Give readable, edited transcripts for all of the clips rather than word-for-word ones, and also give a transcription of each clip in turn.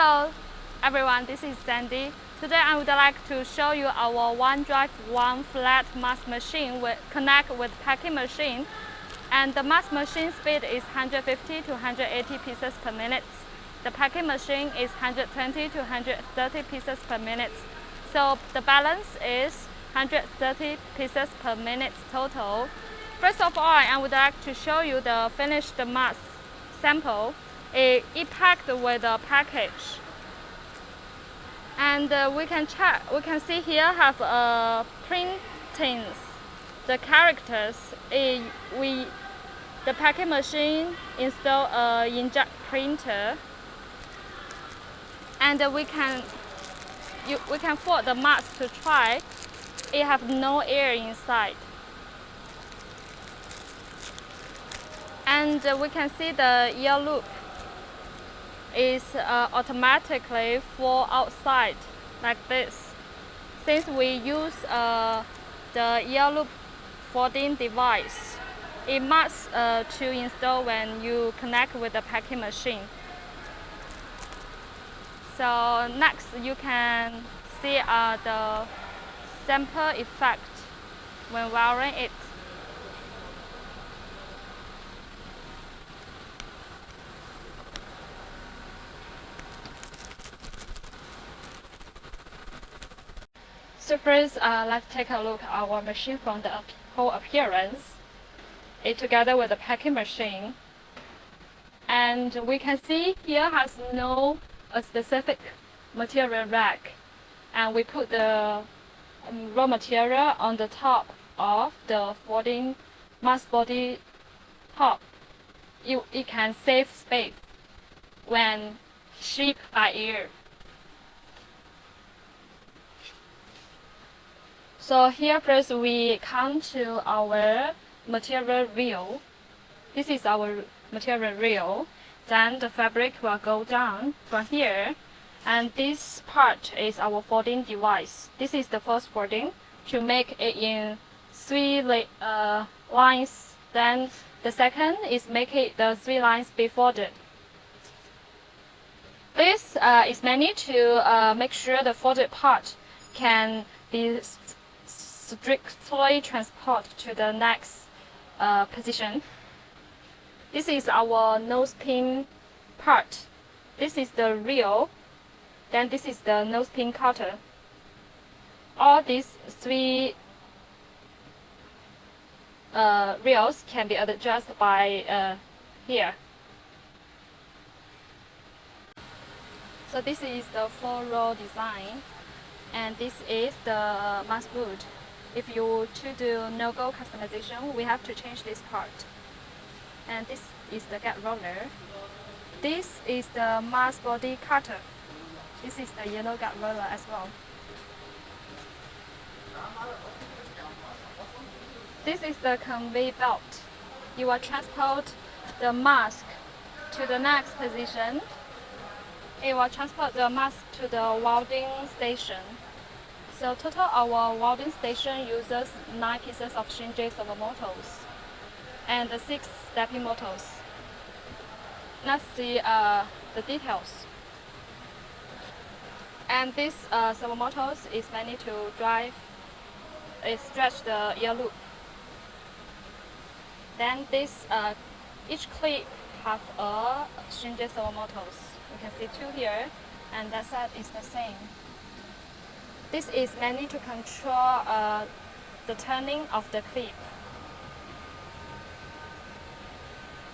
Hello everyone, this is Sandy. Today I would like to show you our OneDrive 1 flat mask machine with connect with packing machine. And the mask machine speed is 150 to 180 pieces per minute. The packing machine is 120 to 130 pieces per minute. So the balance is 130 pieces per minute total. First of all, I would like to show you the finished mask sample. It packed with a package. And we can see here have printings. The characters, the packing machine install a inkjet printer, and we can fold the mask to try. It have no air inside, and we can see the ear loop is automatically fall outside like this. Since we use the ear loop folding device, it must to install when you connect with the packing machine. So next you can see the sample effect when wearing it. So first, let's take a look at our machine from the whole appearance. It together with the packing machine, and we can see here has no specific material rack, and we put the raw material on the top of the folding mask body top. It can save space when shipped by air. So here first we come to our material reel. This is our material reel. Then the fabric will go down from here, and this part is our folding device. This is the first folding to make it in 3 lines. Then the second is make it the 3 lines be folded. This is mainly to make sure the folded part can be strictly transported to the next position. This is our nose pin part. This is the reel. Then this is the nose pin cutter. All these 3 reels can be adjusted by here. So this is the 4-row design, and this is the mask boot. If you to do no-go customization, we have to change this part. And this is the gap roller. This is the mask body cutter. This is the yellow gap roller as well. This is the conveyor belt. You will transport the mask to the next position. It will transport the mask to the welding station. So total our welding station uses 9 pieces of Shinji servo motors and 6 stepping motors. Let's see the details. And this servo motors is mainly to stretch the ear loop. Then this each clip have a Shinji servo motors. You can see 2 here, and that side is the same. This is mainly to control the turning of the clip.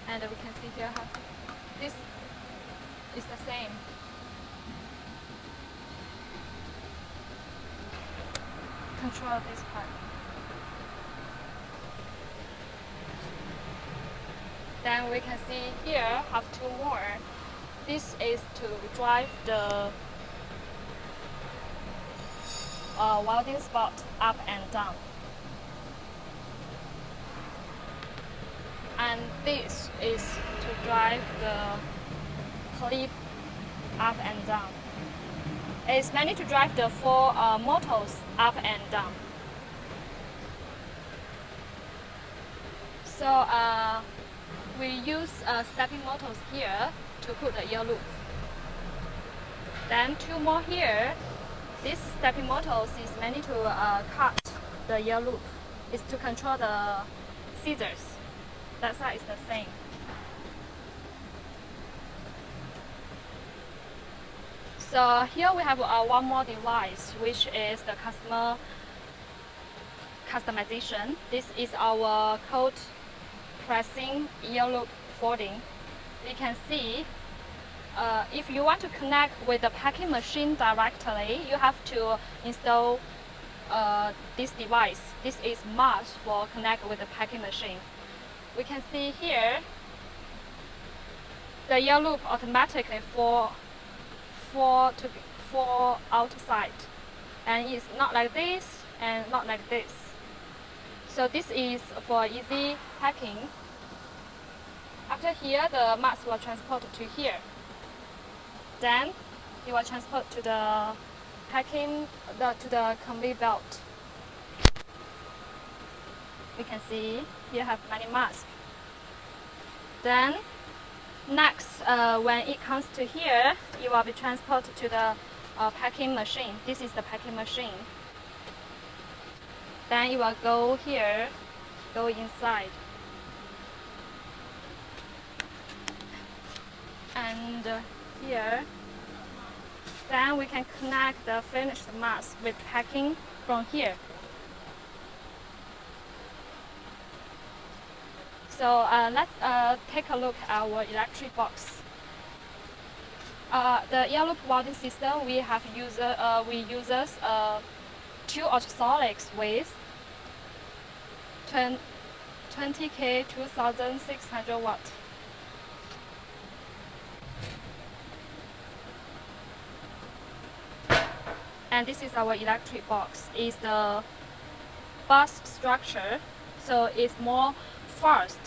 And we can see here how this is the same. Control this part. Then we can see here have 2 more. This is to drive the welding spot up and down. And this is to drive the clip up and down. It's mainly to drive the 4 motors up and down. So we use stepping motors here to put the ear loop. Then two more here. This stepping motors is mainly to cut the ear loop. It's to control the scissors. That side is the same. So here we have one more device, which is the customer customization. This is our cold pressing ear loop folding. You can see if you want to connect with the packing machine directly, you have to install this device. This is must for connect with the packing machine. We can see here the ear loop automatically fall outside, and it's not like this and not like this. So this is for easy packing. After here, the mask will transport to here. Then it will transport to the packing to the conveyor belt. We can see here have many masks. Then next, when it comes to here, it will be transported to the packing machine. This is the packing machine. Then it will go here, go inside. And here, then we can connect the finished mask with packing from here. So let's take a look at our electric box. The ear loop welding system, we uses two ultrasonics with 20K 2600 watt. And this is our electric box. It's the bus structure, so it's more fast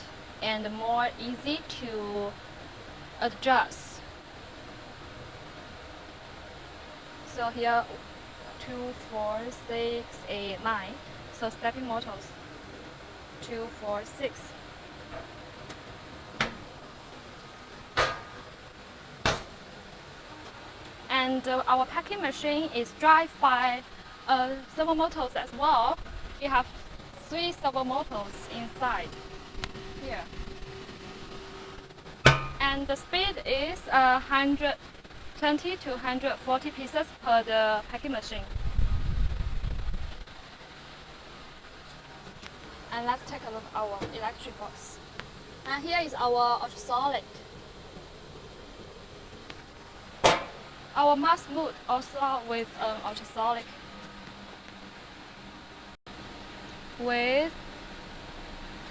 and more easy to adjust. So here 2, 4, 6, 8, 9. So stepping motors 2, 4, 6. And our packing machine is driven by servo motors as well. We have 3 servo motors inside here. And the speed is 120 to 140 pieces per the packing machine. And let's take a look at our electric box. And here is our ultrasonic. Our mask mode also with ultrasonic with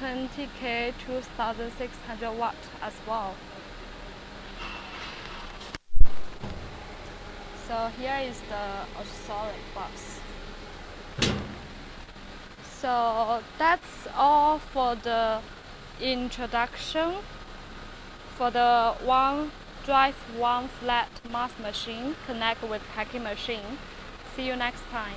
20K 2600 watt as well. So here is the ultrasonic box. So that's all for the introduction for the one drive one flat mask machine connect with packing machine. See you next time.